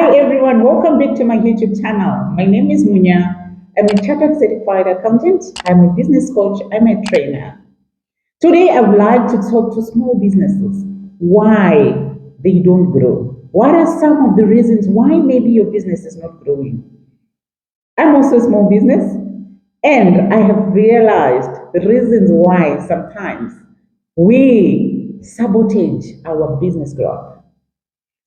Hi everyone, welcome back to my YouTube channel. My name is Munya. I'm a chartered certified accountant, I'm a business coach, I'm a trainer. Today I would like to talk to small businesses, why they don't grow. What are some of the reasons why maybe your business is not growing? I'm also a small business and I have realized the reasons why sometimes we sabotage our business growth.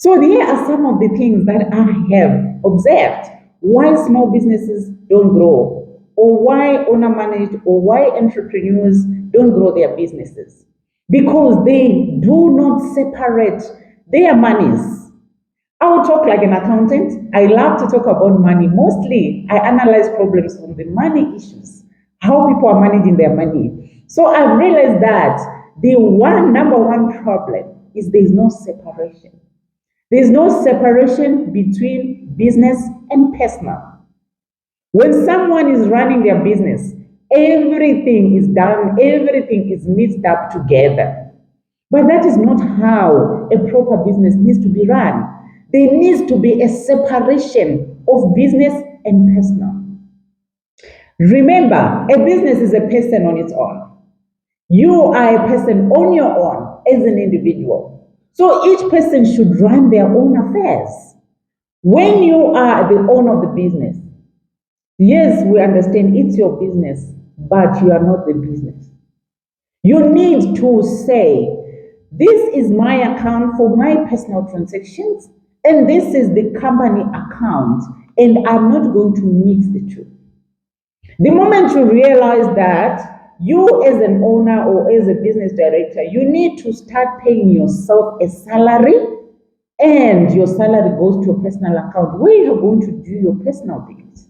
So here are some of the things that I have observed why small businesses don't grow, or why owner-managed, or why entrepreneurs don't grow their businesses. Because they do not separate their monies. I will talk like an accountant. I love to talk about money. Mostly, I analyze problems from the money issues, how people are managing their money. So I've realized that the number one problem is there is no separation. There's no separation between business and personal. When someone is running their business, everything is done, everything is mixed up together. But that is not how a proper business needs to be run. There needs to be a separation of business and personal. Remember, a business is a person on its own. You are a person on your own as an individual. So each person should run their own affairs. When you are the owner of the business, yes, we understand it's your business, but you are not the business. You need to say, this is my account for my personal transactions, and this is the company account, and I'm not going to mix the two. The moment you realize that you as an owner or as a business director, you need to start paying yourself a salary, and your salary goes to a personal account where you're going to do your personal things.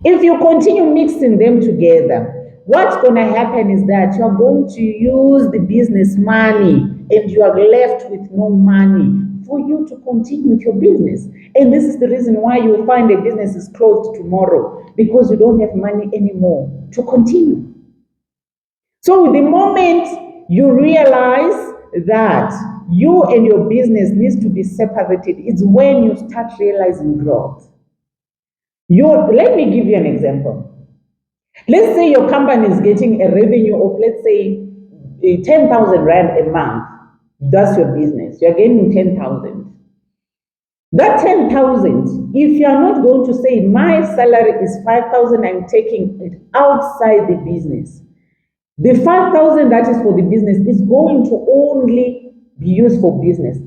If you continue mixing them together, what's going to happen is that you're going to use the business money and you are left with no money for you to continue with your business. And this is the reason why you will find a business is closed tomorrow, because you don't have money anymore to continue. So the moment you realize that you and your business needs to be separated, it's when you start realizing growth. Let me give you an example. Let's say your company is getting a revenue of, let's say, 10,000 Rand a month. That's your business. You're getting 10,000. That 10,000, if you are not going to say, my salary is 5,000, I'm taking it outside the business. The 5,000 that is for the business is going to only be used for business.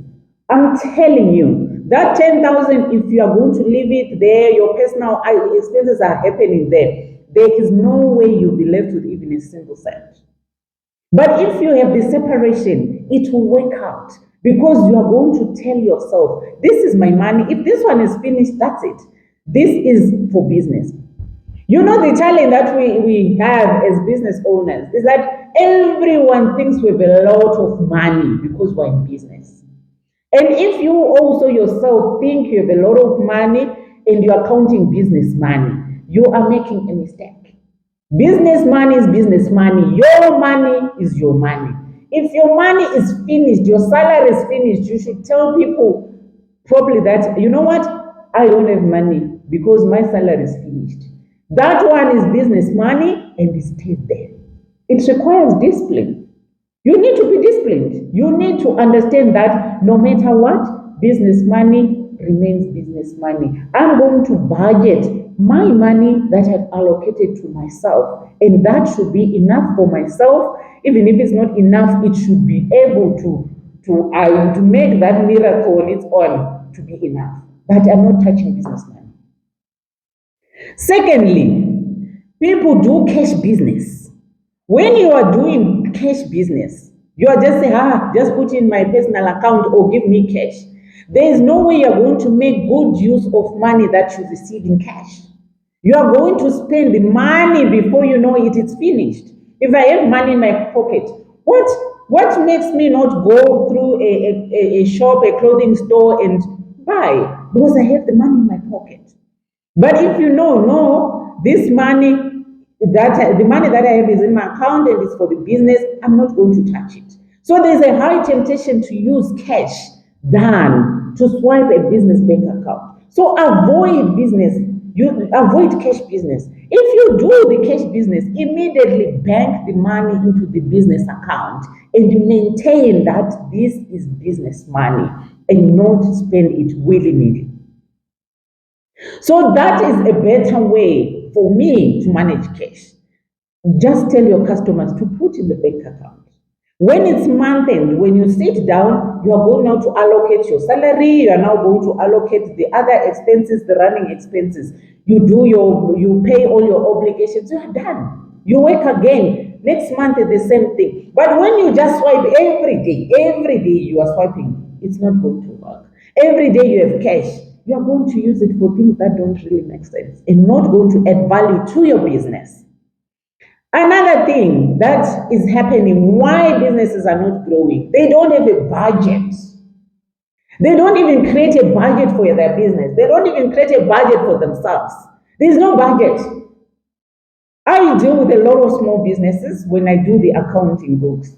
I'm telling you, that 10,000, if you are going to leave it there, your personal expenses are happening there, there is no way you'll be left with even a single cent. But if you have the separation, it will work out, because you are going to tell yourself, this is my money. If this one is finished, that's it. This is for business. You know, the challenge that we have as business owners is that everyone thinks we have a lot of money because we're in business. And if you also yourself think you have a lot of money and you're counting business money, you are making a mistake. Business money is business money. Your money is your money. If your money is finished, your salary is finished, you should tell people properly that, you know what, I don't have money because my salary is finished. That one is business money and it stays there. It requires discipline. You need to be disciplined. You need to understand that no matter what, business money remains business money. I'm going to budget my money that I've allocated to myself, and that should be enough for myself. Even if it's not enough, it should be able to make that miracle on its own to be enough. But I'm not touching business money. Secondly, people do cash business. When you are doing cash business, you are just saying, just put in my personal account or give me cash. There is no way you're going to make good use of money that you receive in cash. You are going to spend the money before you know it, it's finished. If I have money in my pocket, what makes me not go through a shop, a clothing store and buy? Because I have the money in my pocket. But if you know, no, this money, the money that I have is in my account and it's for the business, I'm not going to touch it. So there's a high temptation to use cash than to swipe a business bank account. So avoid business, you avoid cash business. If you do the cash business, immediately bank the money into the business account and maintain that this is business money and not spend it willy-nilly. So that is a better way for me to manage cash. Just tell your customers to put in the bank account. When it's month end, when you sit down, you are going now to allocate your salary, you are now going to allocate the other expenses, the running expenses. You pay all your obligations, you are done. You work again. Next month is the same thing. But when you just swipe every day you are swiping, it's not going to work. Every day you have cash, you are going to use it for things that don't really make sense and not going to add value to your business. Another thing that is happening, why businesses are not growing, they don't have a budget. They don't even create a budget for their business. They don't even create a budget for themselves. There's no budget. I deal with a lot of small businesses when I do the accounting books.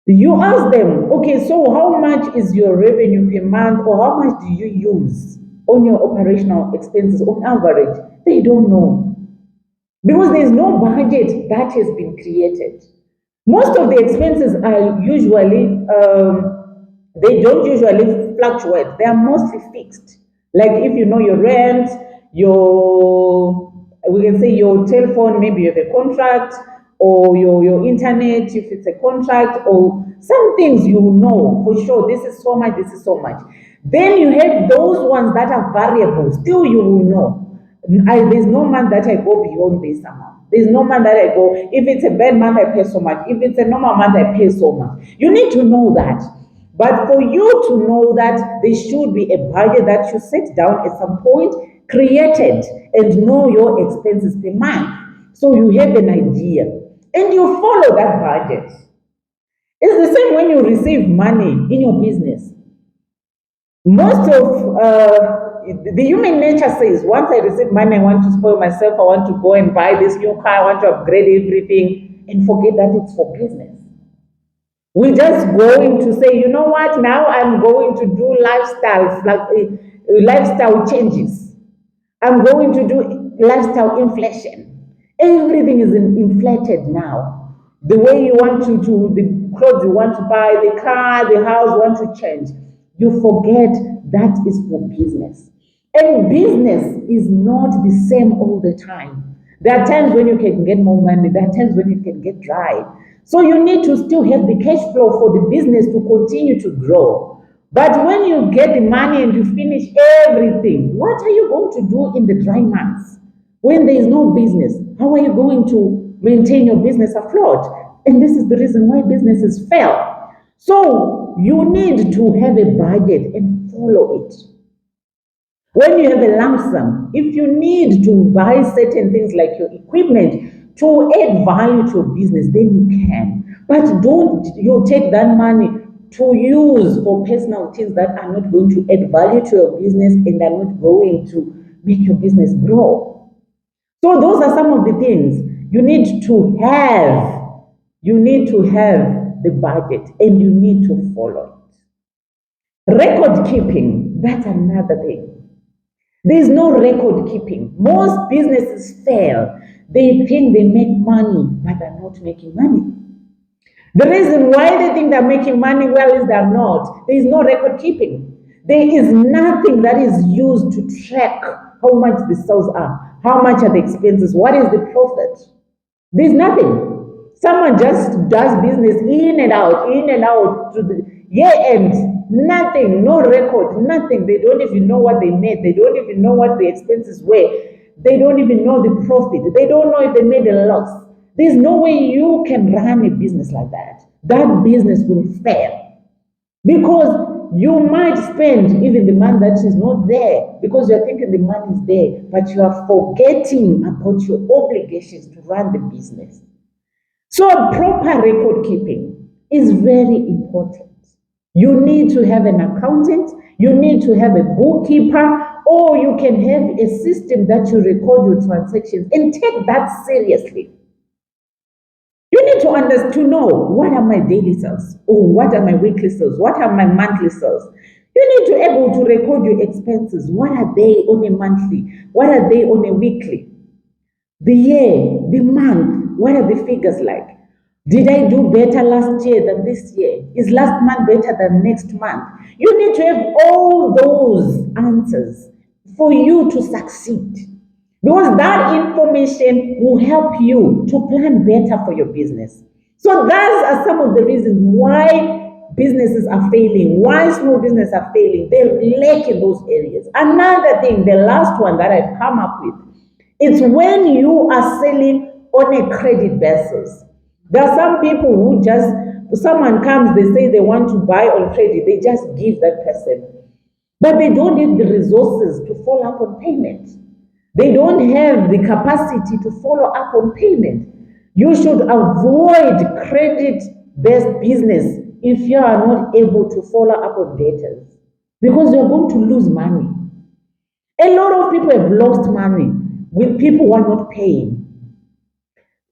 You ask them, okay, so how much is your revenue per month, or how much do you use on your operational expenses on average? They don't know. Because there's no budget that has been created. Most of the expenses are usually, they don't usually fluctuate. They are mostly fixed. Like if you know your rent, we can say your telephone, maybe you have a contract, or your internet, if it's a contract, or some things you know for sure, this is so much, this is so much. Then you have those ones that are variable, still you will know. There's no month that I go beyond this amount. There's no month that I go, if it's a bad month, I pay so much. If it's a normal month, I pay so much. You need to know that. But for you to know that, there should be a budget that you set down at some point, created, and know your expenses per month. So you have an idea. And you follow that budget. It's the same when you receive money in your business. Most of the human nature says, once I receive money, I want to spoil myself, I want to go and buy this new car, I want to upgrade everything, and forget that it's for business. We're just going to say, you know what, now I'm going to do lifestyle changes. I'm going to do lifestyle inflation. Everything is inflated now. The way you want to do, the clothes you want to buy, the car, the house you want to change. You forget that is for business. And business is not the same all the time. There are times when you can get more money, there are times when it can get dry. So you need to still have the cash flow for the business to continue to grow. But when you get the money and you finish everything, what are you going to do in the dry months? When there is no business, how are you going to maintain your business afloat? And this is the reason why businesses fail. So you need to have a budget and follow it. When you have a lump sum, if you need to buy certain things like your equipment to add value to your business, then you can. But don't you take that money to use for personal things that are not going to add value to your business and are not going to make your business grow. So those are some of the things you need to have. You need to have the budget and you need to follow it. Record keeping, that's another thing. There is no record keeping. Most businesses fail. They think they make money, but they're not making money. The reason why they think they're making money well is they're not. There is no record keeping. There is nothing that is used to track how much the sales are, how much are the expenses, what is the profit. There's nothing. Someone just does business in and out to the year end. Nothing, no record, nothing. They don't even know what they made. They don't even know what the expenses were. They don't even know the profit. They don't know if they made a loss. There's no way you can run a business like that. That business will fail. Because you might spend even the money that is not there because you're thinking the money is there, but you are forgetting about your obligations to run the business. So proper record keeping is very important. You need to have an accountant, you need to have a bookkeeper, or you can have a system that you record your transactions and take that seriously. You need to know what are my daily sales, or what are my weekly sales, what are my monthly sales. You You need to be able to record your expenses. What are they on a monthly? What are they on a weekly? The year, the month, what are the figures like? Did I do better last year than this year? Is last month better than next month? You need to have all those answers for you to succeed. Because that information will help you to plan better for your business. So those are some of the reasons why businesses are failing, why small businesses are failing. They lack in those areas. Another thing, the last one that I've come up with, it's when you are selling on a credit basis. There are some people who someone comes, they say they want to buy on credit, they just give that person. But they don't have the resources to follow up on payment. They don't have the capacity to follow up on payment. You should avoid credit-based business if you are not able to follow up on debtors, because you're going to lose money. A lot of people have lost money with people who are not paying.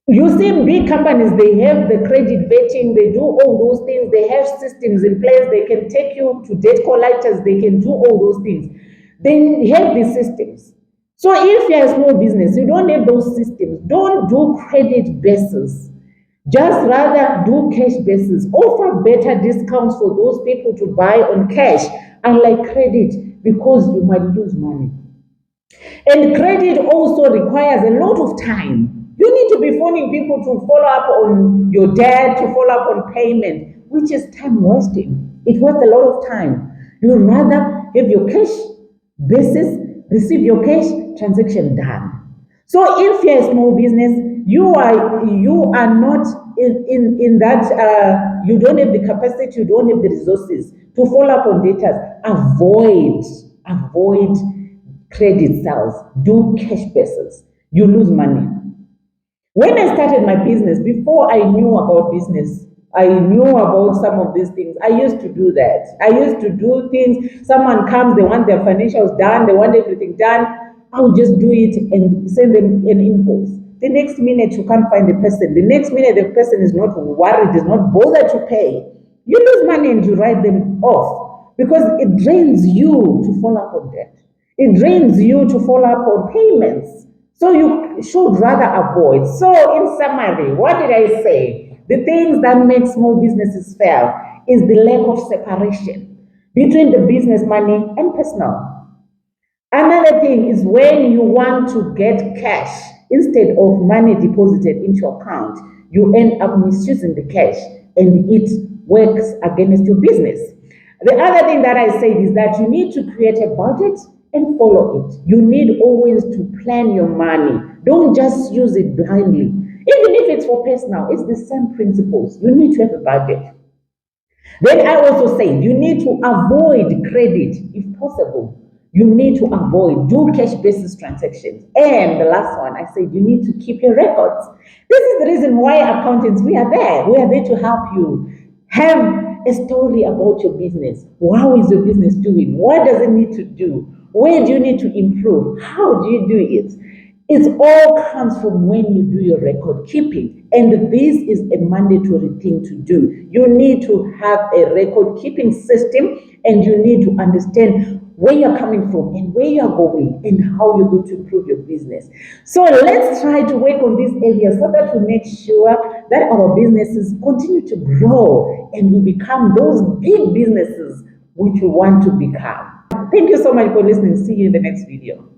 You see big companies, they have the credit vetting, they do all those things, they have systems in place, they can take you to debt collectors, they can do all those things. They have these systems. So if you're a small business, you don't have those systems. Don't do credit basis. Just rather do cash basis. Offer better discounts for those people to buy on cash, unlike credit, because you might lose money. And credit also requires a lot of time. You need to be phoning people to follow up on your debt, to follow up on payment, which is time wasting. It wastes a lot of time. You would rather have your cash basis, receive your cash, transaction done. So if you're a small business, you are not in that, you don't have the capacity, you don't have the resources to follow up on data. Avoid credit sales, do cash basis. You lose money. When I started my business, before I knew about business, I knew about some of these things. I used to do that. I used to do things. Someone comes, they want their financials done, they want everything done. I'll just do it and send them an invoice. The next minute, you can't find the person. The next minute, the person is not worried, is not bothered to pay. You lose money and you write them off because it drains you to follow up on debt. It drains you to follow up on payments. So you should rather avoid. So in summary, what did I say? The things that make small businesses fail is the lack of separation between the business money and personal. Another thing is when you want to get cash instead of money deposited into your account, you end up misusing the cash and it works against your business. The other thing that I said is that you need to create a budget and follow it. You need always to plan your money. Don't just use it blindly. Even if it's for personal, it's the same principles. You need to have a budget. Then I also said you need to avoid credit if possible. You need to avoid, do cash basis transactions. And the last one, I said you need to keep your records. This is the reason why accountants, we are there. We are there to help you. Have a story about your business. How is your business doing? What does it need to do? Where do you need to improve? How do you do it? It all comes from when you do your record keeping. And this is a mandatory thing to do. You need to have a record keeping system and you need to understand where you're coming from and where you're going and how you're going to improve your business. So let's try to work on these areas so that we make sure that our businesses continue to grow and we become those big businesses which we want to become. Thank you so much for listening. See you in the next video.